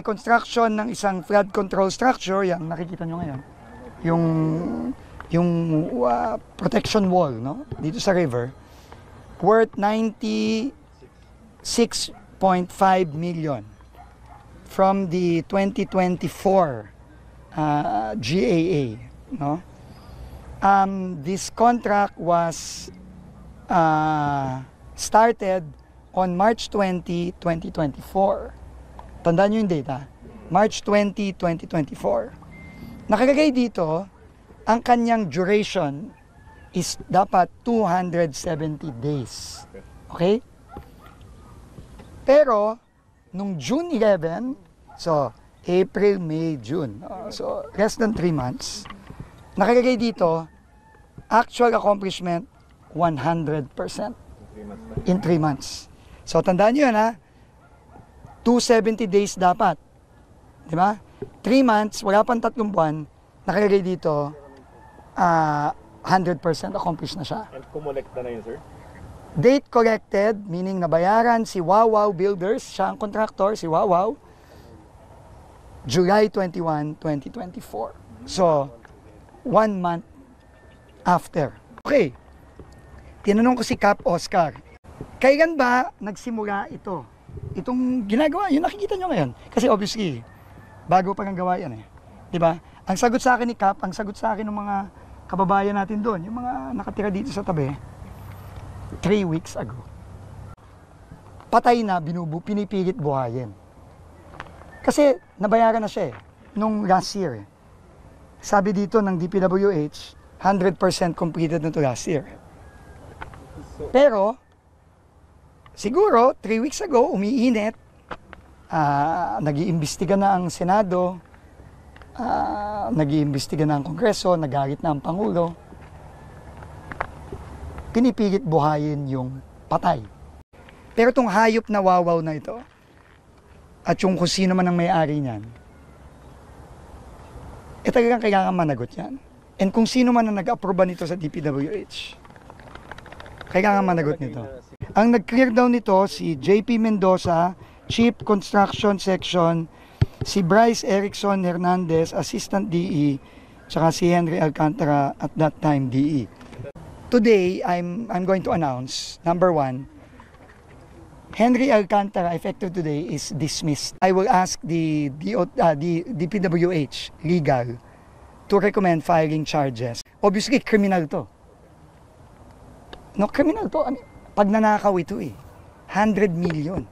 construction ng isang flood control structure, yung nakikita nyo ngayon, yung protection wall, no? Dito sa river, worth 96.5 million from the 2024 GAA, no? This contract was started on March 20, 2024. Tandaan nyo yung data. March 20, 2024. Nakalagay dito, ang kanyang duration is dapat 270 days. Okay? Pero, nung June 11, so, April, May, June. So, less than 3 months. Nakalagay dito, actual accomplishment, 100% in 3 months. So, tandaan nyo yan, ha? 270 days dapat. Di ba? 3 months, wala pang 3 buwan, nakalagay dito, 100% accomplished na siya. And kumolekta na yun, sir? Date collected, meaning nabayaran si Wawaw Builders, siya ang contractor, si Wawaw, July 21, 2024. So, 1 month after. Okay, tinanong ko si Cap Oscar, kailan ba nagsimula ito? Itong ginagawa, yung nakikita nyo ngayon. Kasi obviously, bago pa ng gawa yan eh. Diba? Ang sagot sa akin ni Cap, ang sagot sa akin ng mga kababayan natin doon, yung mga nakatira dito sa tabi, 3 weeks ago. Patay na, pinipilit buhayin. Kasi nabayaran na siya eh, nung last year. Sabi dito ng DPWH, 100% completed na to last year. Pero, siguro, 3 weeks ago, umiinit, nag-iimbestiga na ang Senado, nag-iimbestiga na ang Kongreso, nagalit na ang Pangulo, pinipilit buhayin yung patay. Pero itong hayop na wawaw na ito, at yung kung sino man ang may-ari niyan, talagang kailangan managot yan. And kung sino man ang nag-aproba nito sa DPWH, kailangan managot nito. Ang nag-clear down nito, si JP Mendoza, Chief Construction Section, si Bryce Erickson Hernandez, Assistant DE, tsaka si Henry Alcantara at that time DE. Today, I'm going to announce, number 1, Henry Alcantara, effective today, is dismissed. I will ask the DPWH legal to recommend filing charges. Obviously, criminal to. No, criminal to. I mean, pag nanakaw ito eh, 100 million.